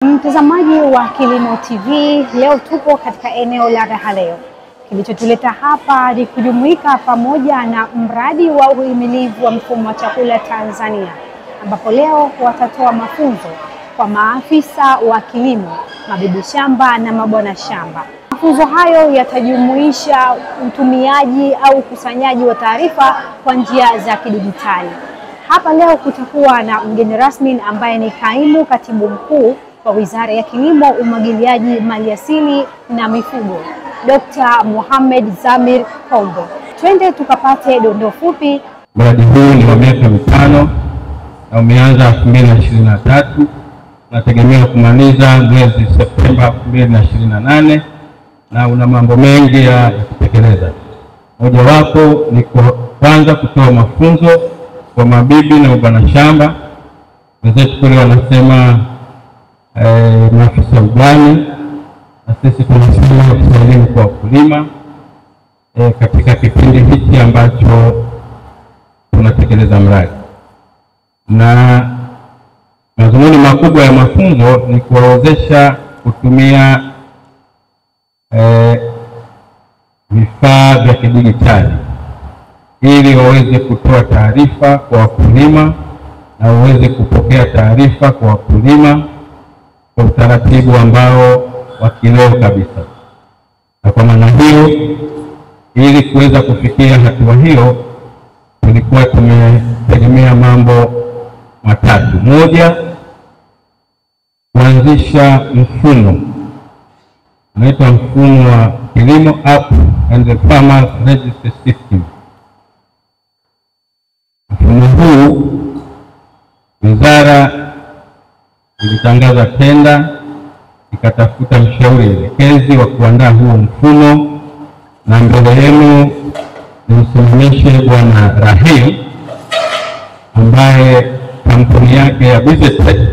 Mtazamaji wa Kilimo TV, leo tupo katika eneo la Raha Leo. Kilichotuleta hapa ni kujumuika pamoja na mradi wa uhimilivu wa mfumo wa chakula Tanzania, ambapo leo watatoa mafunzo kwa maafisa wa kilimo, mabibi shamba na mabwana shamba. Mafunzo hayo yatajumuisha utumiaji au ukusanyaji wa taarifa kwa njia za kidijitali. Hapa leo kutakuwa na mgeni rasmi ambaye ni kaimu katibu mkuu wa Wizara ya Kilimo, Umwagiliaji, Maliasili na Mifugo, Dr. Mohamed Zamir Kombo. Twende tukapate dondoo fupi. Mradi huu ni wa miaka mitano na umeanza 2023. Nategemea kumaliza mwezi Septemba 2028 na una mambo mengi ya kutekeleza. Mojawapo ni kwanza kutoa mafunzo kwa mabibi na bwana shamba. Wenzetu kule wanasema maafisa ugani, na sisi tunasema elimu kwa wakulima katika kipindi hiki ambacho tunatekeleza mradi. Na madhumuni makubwa ya mafunzo ni kuwawezesha kutumia vifaa vya kidijitali ili waweze kutoa taarifa kwa wakulima na waweze kupokea taarifa kwa wakulima kwa utaratibu ambao wa kileo kabisa. Na kwa maana hiyo, ili kuweza kufikia hatua hiyo, tulikuwa tumetegemea mambo matatu. Moja, kuanzisha mfumo unaitwa mfumo wa kilimo app and the farmers register system. Mfumo huu wizara ilitangaza tenda, ikatafuta mshauri elekezi wa kuandaa huo mfumo, na mbele yenu nimsimamishe Bwana Rahim ambaye kampuni yake ya BizTech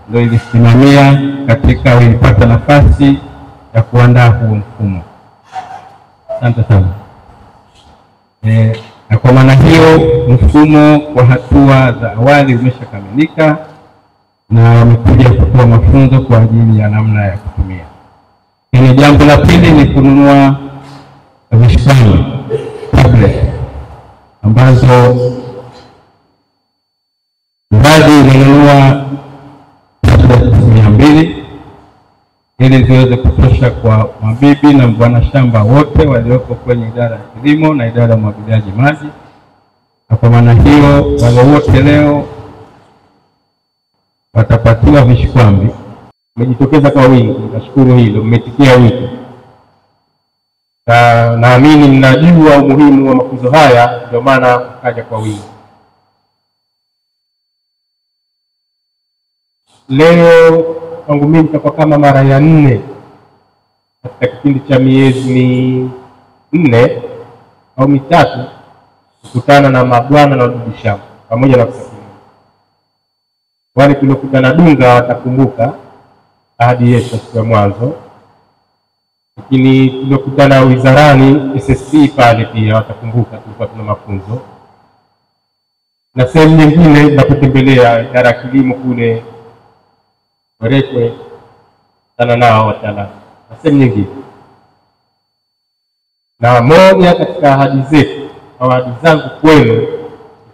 ndio ilisimamia katika ilipata nafasi ya kuandaa huo mfumo. Asante sana. Na kwa maana hiyo mfumo kwa hatua za awali umeshakamilika na wamekuja kutoa mafunzo kwa ajili ya namna ya kutumia. Hili jambo la pili ni kununua vifaa tablet ambazo mradi unanunua tablet 200 ili ziweze kutosha kwa mabibi na bwana shamba wote walioko kwenye idara ya kilimo na idara ya umwagiliaji maji. Na kwa maana hiyo wale wote leo watapatiwa vishikwambi. Mmejitokeza kwa wingi, nashukuru hilo, mmetikia wito. Na naamini mnajua umuhimu wa mafunzo haya, ndio maana kaja kwa wingi. Leo kwangu mimi kwa kama mara ya 4 katika kipindi cha miezi 4 au 3 kukutana na mabwana na bibi shamba pamoja na kusafiri. Wale tuliokutana Dunga watakumbuka ahadi yetu siku ya mwanzo, lakini tuliokutana wizarani SSP pale pia watakumbuka tulikuwa tuna mafunzo, na sehemu nyingine za kutembelea idara ya kilimo kule Werekwe sana nao wataalamu na sehemu nyingine. Na moja katika ahadi zetu au ahadi zangu kwenu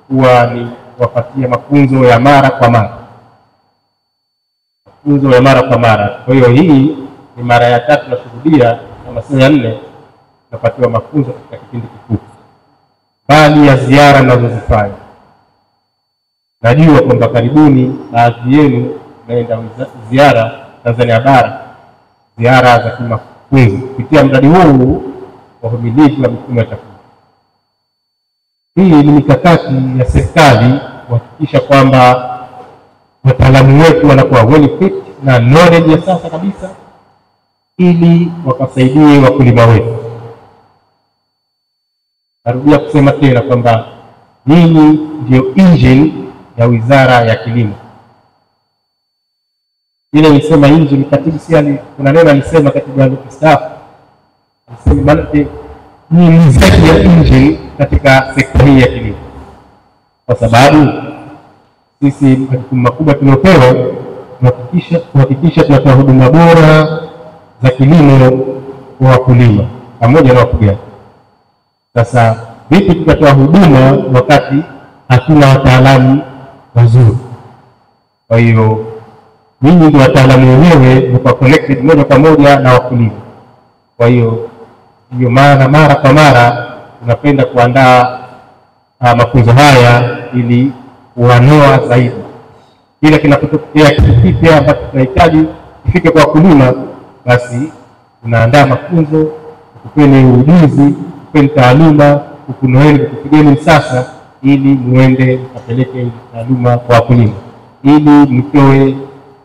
kuwa ni kuwapatia mafunzo ya mara kwa mara. Mafunzo ya mara kwa mara. Kwa hiyo hii ni mara ya 3 tunashuhudia, kama si ya 4 tunapatiwa mafunzo katika kipindi kifupi, bali ya ziara mnazozifanya. Najua kwamba karibuni baadhi yenu naenda ziara Tanzania bara, ziara za kimafunzo kupitia mradi huu wa uhimilivu wa mifumo ya chakula. Hii ni mikakati ya serikali kuhakikisha kwamba wataalamu wetu wanakuwa well equipped na knowledge ya sasa kabisa, ili wakasaidie wakulima wetu. Narudia kusema tena kwamba nyinyi ndio engine ya Wizara ya Kilimo. Ile nisema engine, katibu siali kuna neno alisema katibu alistaafu, alisema maana ni mziki ya engine katika sekta hii ya kilimo, kwa sababu sisi majukumu makubwa tuliopewa kuhakikisha tunatoa huduma bora za kilimo kwa wakulima pamoja na wafugaji. Sasa vipi tutatoa huduma wakati hatuna wataalamu wazuri? Kwa hiyo mimi ndio wataalamu wenyewe, mko connected moja kwa moja na wakulima. Kwa hiyo mara kwa mara tunapenda kuandaa mafunzo haya ili kuwanoa zaidi. Kila kinapotokea kitu kipya ambacho tunahitaji kifike kwa wakulima, basi tunaandaa mafunzo, kupeni ujuzi, kupeni taaluma, kukunoeni, kupigeni sasa, ili muende kapeleke taaluma kwa wakulima, ili mtoe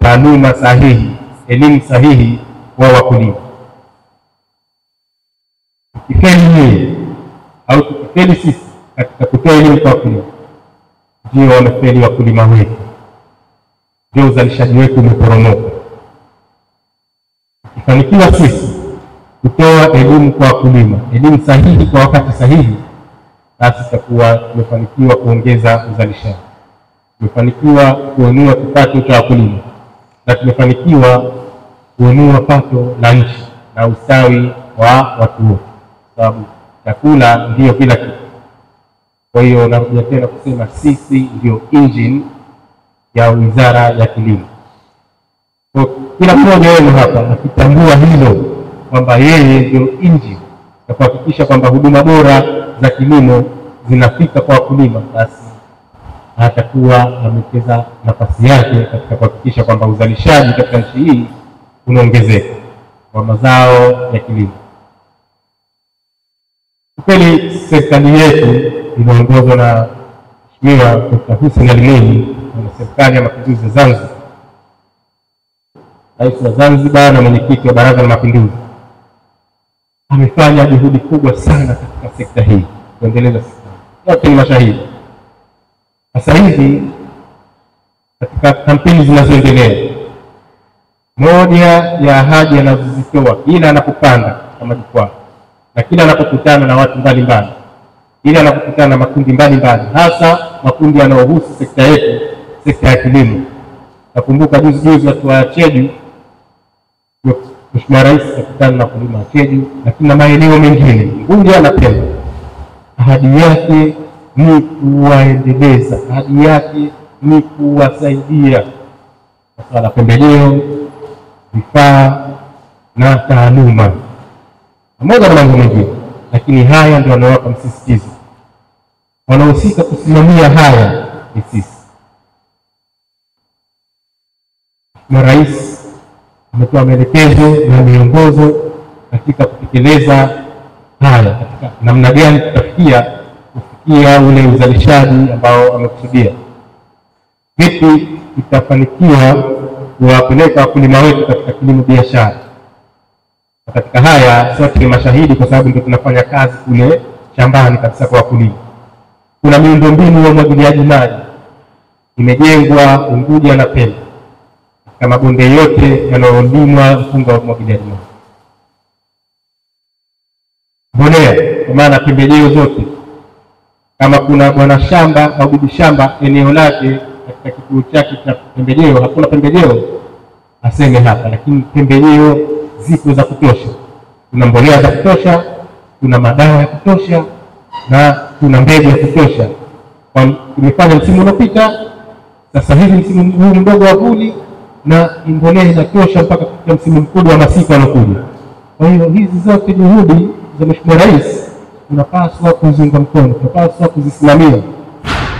taaluma sahihi, elimu sahihi kwa wakulima. Tukifeli hii au tukifeli sisi katika kutoa elimu kwa wakulima, ndio wamefeli wakulima wetu, ndio uzalishaji wetu umeporomoka. Tukifanikiwa sisi kutoa elimu kwa wakulima, elimu sahihi kwa wakati sahihi, basi tutakuwa tumefanikiwa kuongeza uzalishaji, tumefanikiwa kuinua kipato cha wakulima, na tumefanikiwa kuinua pato la nchi na ustawi wa watu wote, sababu chakula ndio kila kitu. Kwa hiyo narudia tena kusema sisi ndio engine ya Wizara ya Kilimo. Kwa kila mmoja wenu hapa akitambua hilo kwamba yeye ndio engine ya kuhakikisha kwamba huduma bora za kilimo zinafika kwa wakulima, basi atakuwa amecheza nafasi yake katika kuhakikisha kwamba uzalishaji katika nchi hii unaongezeka kwa mazao ya kilimo. Kweli serikali yetu inaongozwa na Mheshimiwa Dr. Hussein Ali Mwinyi, na serikali ya Mapinduzi ya Zanzibar, Rais wa Zanzibar na mwenyekiti wa Baraza la Mapinduzi, amefanya juhudi kubwa sana katika sekta hii kuendeleza sekta. Wote ni mashahidi. Sasa hivi katika kampeni zinazoendelea, moja ya ahadi anazozitoa kila anapopanda kama jukwaa na kila anapokutana na watu mbalimbali, kila anapokutana na makundi mbalimbali, hasa makundi yanayohusu sekta yetu, sekta ya kilimo. Nakumbuka juzi watu wa Cheju, Mheshimiwa Rais akutana na wakulima wa Cheju, lakini na maeneo mengine Unguja na Pemba. Ahadi yake ni kuwaendeleza, ahadi yake ni kuwasaidia masuala pembejeo, vifaa na taaluma pamoja na mambo mengine. Lakini haya ndio wanawapa msisitizo, wanaohusika kusimamia haya ni sisi. Mheshimiwa Rais ametoa maelekezo na miongozo katika kutekeleza haya, katika namna gani tutafikia ule uzalishaji ambao amekusudia. Vipi tutafanikiwa kuwapeleka wakulima wetu katika kilimo biashara? Katika haya sote ni mashahidi, kwa sababu ndio tunafanya kazi kule shambani kabisa kwa wakulima. Kuna miundombinu ya umwagiliaji maji imejengwa Unguja na Pemba, kama bonde yote yanayolimwa mfungo wa umwagiliaji maji. Mbolea kwa maana pembejeo zote, kama kuna bwana shamba au bibi shamba eneo lake katika kituo chake cha pembejeo hakuna pembejeo, aseme hapa, lakini pembejeo zipo za kutosha. Kuna mbolea za kutosha, kuna madawa ya kutosha, na kuna mbegu ya kutosha. Tumefanya msimu uliopita, sasa hivi msimu huu mdogo wa vuli, na mbolea inatosha mpaka kufikia msimu mkubwa wa masika unaokuja. Kwa hiyo hizi zote juhudi za Mheshimiwa Rais tunapaswa kuziunga mkono, tunapaswa kuzisimamia.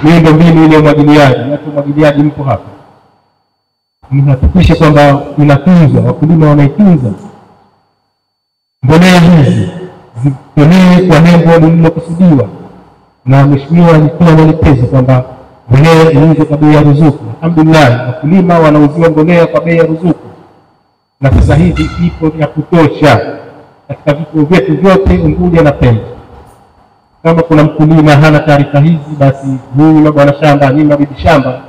Miundombinu ile umwagiliaji, watu umwagiliaji mpo hapa, mhakikishe kwamba inatunzwa, wakulima wanaitunza. Mbolea hizi zitolewe kwa lengo lililokusudiwa, na Mheshimiwa alitoa maelekezo kwamba mbolea iuzwe kwa bei ya ruzuku. Alhamdulillah, wakulima wanauziwa mbolea kwa bei ya ruzuku, na sasa hivi ipo ya kutosha katika vituo vyetu vyote Unguja na Pemba. Kama kuna mkulima hana taarifa hizi, basi nyinyi bwana shamba, nyinyi bibi shamba,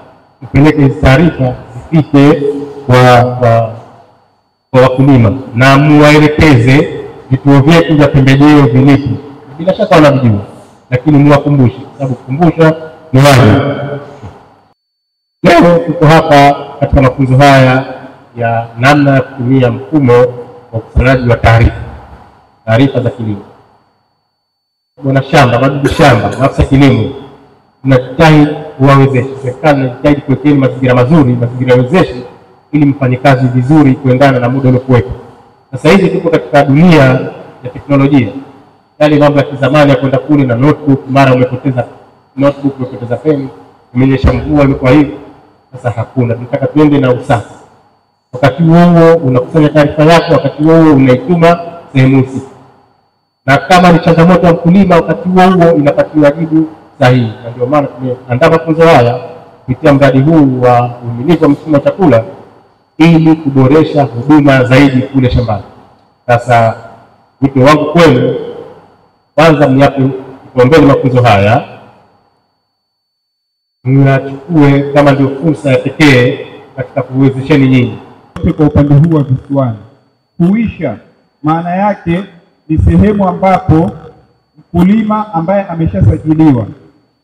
tupeleke hizi taarifa zifike kwa wakulima, na muwaelekeze vituo vyetu vya pembejeo vilipo. Bila shaka wanavijua, lakini muwakumbushe, sababu kukumbusha ni wajibu. Leo tuko hapa katika mafunzo haya ya namna ya kutumia mfumo wa ukusanyaji wa taarifa za kilimo. Bwana shamba, mabibi shamba, maafisa kilimo, tunahitaji kuwawezesha, serikali inahitaji kuwekea mazingira mazuri, mazingira wezeshi ili mfanye kazi vizuri kuendana na muda uliokuwepo. Sasa hivi tuko katika dunia ya teknolojia. Yale mambo ya kizamani ya kwenda kule na notebook, mara umepoteza notebook, umepoteza pen, umenyesha mvua imekuwa hivi. Sasa hakuna, tunataka tuende na usasa. Wakati huo unakusanya taarifa yako, wakati huo unaituma sehemu husika. Na kama ni changamoto ya mkulima, wakati huo inapatiwa jibu sahihi. Na ndio maana tumeandaa mafunzo haya kupitia mradi huu wa uhimilivu wa mfumo wa chakula ili kuboresha huduma zaidi kule shambani. Sasa wito wangu kwenu, kwanza mniape kipaumbele mafunzo haya, mnachukue kama ndio fursa ya pekee katika kuwezesheni nyinyi. Kwa upande huu wa visiwani, huisha maana yake ni sehemu ambapo mkulima ambaye ameshasajiliwa,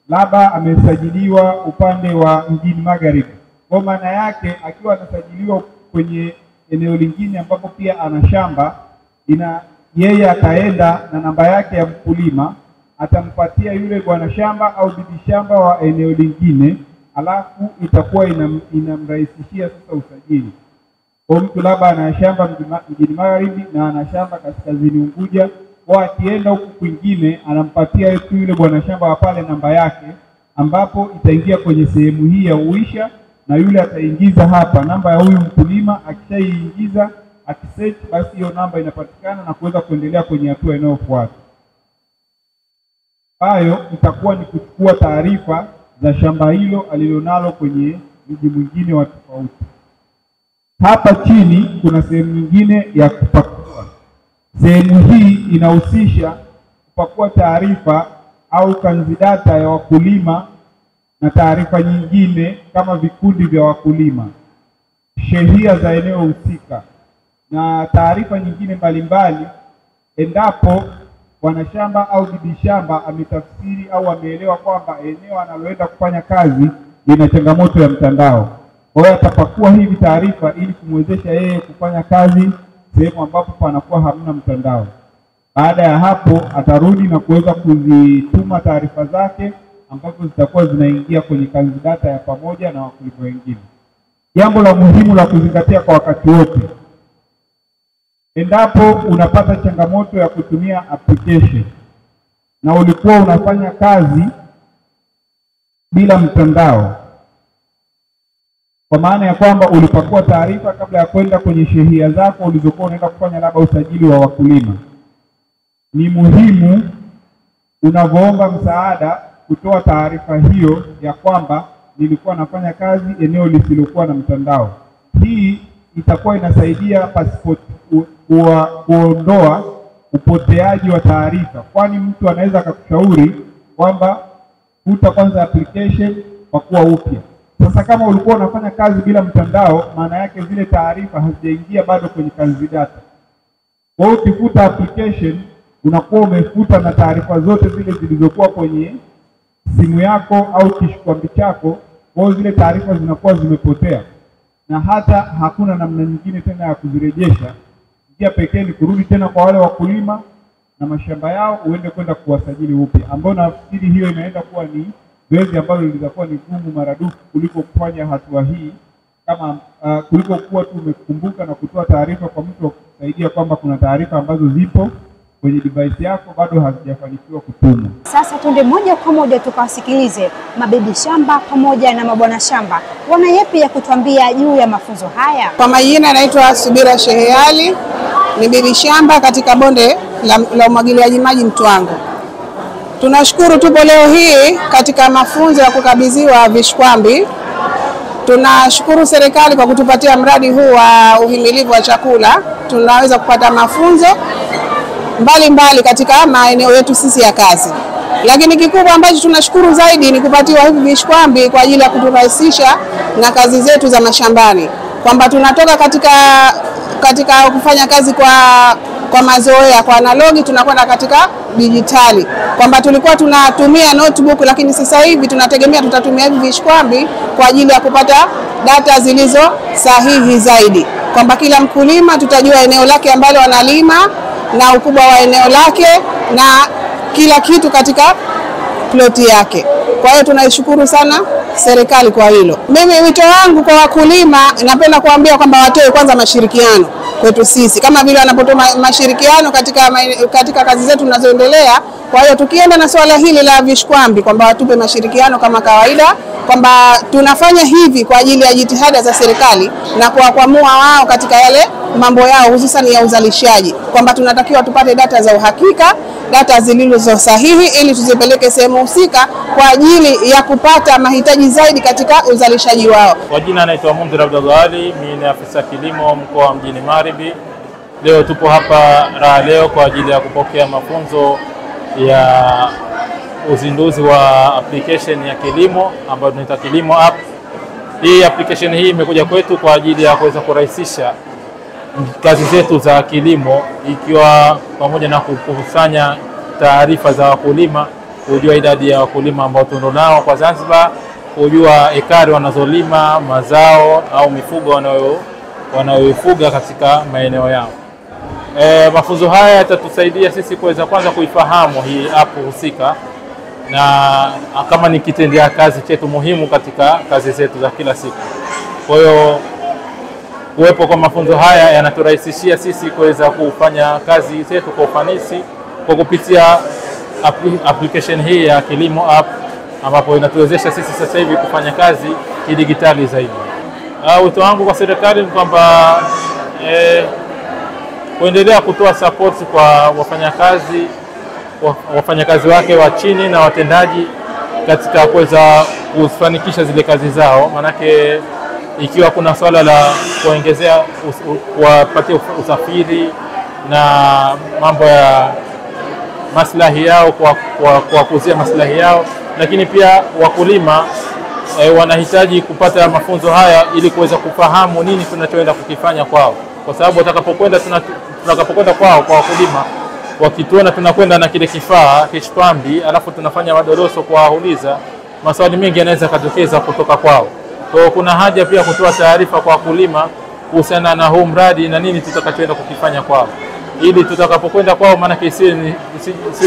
labda amesajiliwa upande wa mjini Magharibi, kwa maana yake akiwa anasajiliwa kwenye eneo lingine ambapo pia ana shamba, yeye ataenda na namba yake ya mkulima, atampatia yule bwana shamba au bibi shamba wa eneo lingine, alafu itakuwa inamrahisishia sasa usajili. Kwa mtu labda ana shamba mjini Magharibi na ana shamba kaskazini Unguja, kwa akienda huku kwingine anampatia yule bwana shamba wa pale namba yake, ambapo itaingia kwenye sehemu hii ya uisha, na yule ataingiza hapa namba ya huyu mkulima. Akishaiingiza, akisearch, basi hiyo namba inapatikana na kuweza kuendelea kwenye hatua inayofuata. Hayo itakuwa ni kuchukua taarifa za shamba hilo alilonalo kwenye mji mwingine wa tofauti. Hapa chini kuna sehemu nyingine ya kupakua. Sehemu hii inahusisha kupakua taarifa au kanzidata ya wakulima na taarifa nyingine kama vikundi vya wakulima, shehia za eneo husika na taarifa nyingine mbalimbali, endapo wanashamba au bibi shamba ametafsiri au ameelewa kwamba eneo analoenda kufanya kazi lina changamoto ya mtandao. Kwa hiyo atapakua hivi taarifa ili kumwezesha yeye kufanya kazi sehemu ambapo panakuwa hamna mtandao. Baada ya hapo atarudi na kuweza kuzituma taarifa zake ambapo zitakuwa zinaingia kwenye kanzidata ya pamoja na wakulima wengine. Jambo la muhimu la kuzingatia kwa wakati wote, endapo unapata changamoto ya kutumia application na ulikuwa unafanya kazi bila mtandao, kwa maana ya kwamba ulipakua taarifa kabla ya kwenda kwenye shehia zako ulizokuwa unaenda kufanya labda usajili wa wakulima, ni muhimu unavyoomba msaada kutoa taarifa hiyo ya kwamba nilikuwa nafanya kazi eneo lisilokuwa na mtandao. Hii itakuwa inasaidia kuondoa upoteaji wa taarifa, kwani mtu anaweza akakushauri kwamba futa kwanza application pakua upya. Sasa kama ulikuwa unafanya kazi bila mtandao, maana yake zile taarifa hazijaingia bado kwenye kanzidata. Kwa hiyo ukifuta application unakuwa umefuta na taarifa zote zile zilizokuwa kwenye simu yako au kishikwambi chako. Kwa hiyo zile taarifa zinakuwa zimepotea na hata hakuna namna nyingine tena ya kuzirejesha. Njia pekee ni kurudi tena kwa wale wakulima na mashamba yao, uende kwenda kuwasajili upya, ambao nafikiri hiyo inaenda kuwa ni zoezi ambalo litakuwa ni gumu maradufu kuliko kufanya hatua hii, kama kuliko kuwa tu umekumbuka na kutoa taarifa kwa mtu kusaidia kwamba kuna taarifa ambazo zipo kwenye device yako bado hazijafanikiwa kutumwa. Sasa twende moja kwa moja tukawasikilize mabibi shamba pamoja na mabwana shamba wana yapi ya kutuambia juu ya mafunzo haya. Kwa majina naitwa Subira Sheheali, ni bibi shamba katika bonde la umwagiliaji maji Mtwango. Tunashukuru tupo leo hii katika mafunzo ya kukabidhiwa vishikwambi. Tunashukuru serikali kwa kutupatia mradi huu wa uhimilivu wa chakula. Tunaweza kupata mafunzo mbalimbali katika maeneo yetu sisi ya kazi. Lakini kikubwa ambacho tunashukuru zaidi ni kupatiwa hivi vishikwambi kwa ajili ya kuturahisisha na kazi zetu za mashambani. Kwamba tunatoka katika kufanya kazi kwa mazoea kwa analogi, tunakwenda katika dijitali. Kwamba tulikuwa tunatumia notebook, lakini sasa hivi tunategemea tutatumia hivi vishikwambi kwa ajili ya kupata data zilizo sahihi zaidi, kwamba kila mkulima tutajua eneo lake ambalo analima na ukubwa wa eneo lake na kila kitu katika ploti yake. Kwa hiyo tunaishukuru sana serikali kwa hilo. Mimi wito wangu kwa wakulima, napenda kuambia kwamba watoe kwanza mashirikiano kwetu sisi, kama vile wanapotoa mashirikiano katika kazi zetu tunazoendelea. Kwa hiyo tukienda na swala hili la vishkwambi, kwamba watupe mashirikiano kama kawaida, kwamba tunafanya hivi kwa ajili ya jitihada za serikali na kuwakwamua wao katika yale mambo yao hususan ya uzalishaji, kwamba tunatakiwa tupate data za uhakika, data zilizo sahihi, ili tuzipeleke sehemu husika kwa ajili ya kupata mahitaji zaidi katika uzalishaji wao. Kwa jina naitwa Mundhir Abdullah Ali, mimi ni afisa kilimo mkoa wa Mjini Magharibi. Leo tupo hapa Raha Leo kwa ajili ya kupokea mafunzo ya uzinduzi wa application ya kilimo ambayo tunaita Kilimo App. Hii application hii imekuja kwetu kwa ajili ya kuweza kurahisisha kazi zetu za kilimo, ikiwa pamoja na kukusanya taarifa za wakulima, kujua idadi ya wakulima ambao tunao kwa Zanzibar, kujua ekari wanazolima, mazao au mifugo wanayoifuga katika maeneo yao. Mafunzo haya yatatusaidia sisi kuweza kwanza kuifahamu hii app husika, na kama ni kitendea kazi chetu muhimu katika kazi zetu za kila siku. Kwa hiyo kuwepo kwa mafunzo haya yanaturahisishia sisi kuweza kufanya kazi zetu kwa ufanisi kwa kupitia application hii ya Kilimo App, ambapo inatuwezesha sisi sasa hivi kufanya kazi kidigitali zaidi. Wito wangu kwa serikali ni kwamba kuendelea kutoa support kwa wafanyakazi wake wa chini na watendaji katika kuweza kufanikisha zile kazi zao. Manake ikiwa kuna swala la kuongezea kuwapatia usafiri na mambo ya maslahi yao, kwa kuzia maslahi yao, lakini pia wakulima wanahitaji kupata mafunzo haya ili kuweza kufahamu nini tunachoenda kukifanya kwao, kwa sababu tutakapokwenda kwao kwa wakulima, wakituona tunakwenda na kile kifaa kishkwambi alafu tunafanya madodoso kuwauliza, maswali mengi yanaweza kutokeza kutoka kwao. Kwa hiyo kuna haja pia kutoa taarifa kwa wakulima kuhusiana na huu mradi na nini tutakachoenda kukifanya kwao, ili tutakapokwenda kwao maana isiwe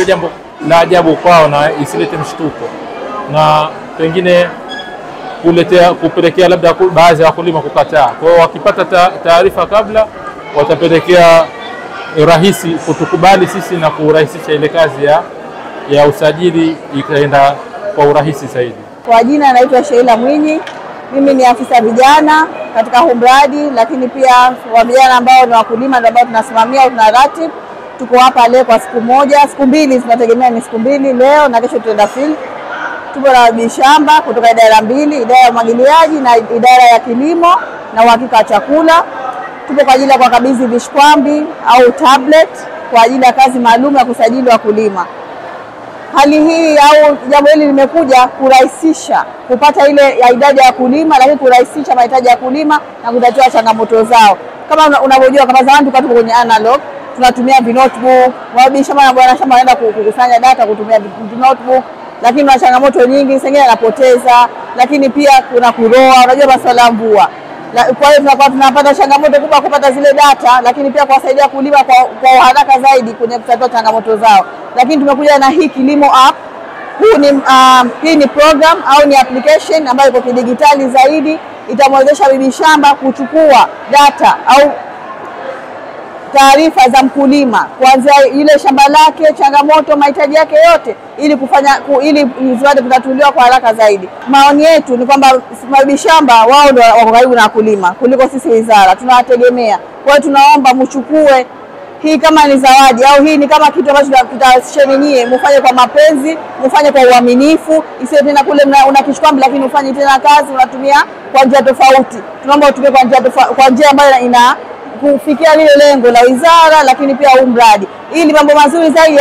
jambo la ajabu kwao na isilete mshtuko, na pengine kupelekea labda baadhi ya wakulima kukataa. Kwa hiyo wakipata taarifa kabla, watapelekea rahisi kutukubali sisi na kurahisisha ile kazi ya usajili ikaenda kwa urahisi zaidi. Kwa jina naitwa Sheila Mwinyi, mimi ni afisa vijana katika huu mradi, lakini pia wa vijana ambao ni wakulima ndio ambao tunasimamia, tunaratibu. Tuko hapa leo kwa siku mbili, tunategemea ni siku mbili, leo na kesho tutaenda field. Tupo na bishamba kutoka idara mbili, idara ya umwagiliaji na idara ya kilimo na uhakika wa chakula. Tupo kwa ajili ya kukabidhi vishkwambi au tablet kwa ajili ya kazi maalum ya kusajili wakulima. Hali hii au jambo hili limekuja kurahisisha kupata ile ya idadi ya wakulima, lakini kurahisisha mahitaji ya wakulima na kutatua changamoto zao. Kama unavyojua, kama zamani tulikuwa kwenye analog, tunatumia notebook, wabishamba na bwana shamba wanaenda kukusanya data kutumia notebook, lakini kuna changamoto nyingi, sengine anapoteza, lakini pia kuna kuroa, unajua masuala ya mvua. Kwa hiyo tunapata changamoto kubwa kupata zile data, lakini pia kuwasaidia kulima kwa haraka zaidi kwenye kutatua changamoto zao. Lakini tumekuja na hii Kilimo App. Hii ni program au ni application ambayo iko kidigitali zaidi, itamwezesha bibi shamba kuchukua data au taarifa za mkulima kuanzia ile shamba lake, changamoto, mahitaji yake yote, ili ziweze kutatuliwa kwa haraka zaidi. Maoni yetu ni kwamba bibi shamba wao ndio wako karibu na wakulima kuliko sisi wizara, tunawategemea. Kwa hiyo tunaomba mchukue hii kama ni zawadi, au hii ni kama kitu ambacho tutawasheni nyie, mfanye kwa mapenzi, mfanye kwa uaminifu, isiwe tena kule una kishkwambi lakini ufanye tena kazi unatumia kwa njia tofauti. Tunaomba utumie kwa njia ambayo ina kufikia lile lengo la wizara, lakini pia huu mradi, ili mambo mazuri zaidi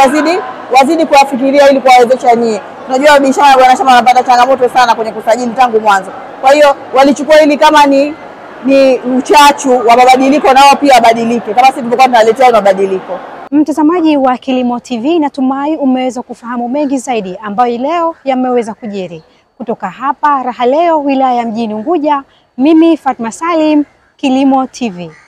wazidi kuwafikiria ili kuwawezesha nyie. Unajua biashara bwana shamba wanapata changamoto sana kwenye kusajili tangu mwanzo. Kwa hiyo walichukua hili kama ni uchachu wa mabadiliko, nao pia wabadilike kama sisi tulikuwa tunaletea mabadiliko. Mtazamaji wa Kilimo TV, natumai umeweza kufahamu mengi zaidi ambayo leo yameweza kujiri kutoka hapa Raha Leo, wilaya ya Mjini Unguja. Mimi Fatma Salim, Kilimo TV.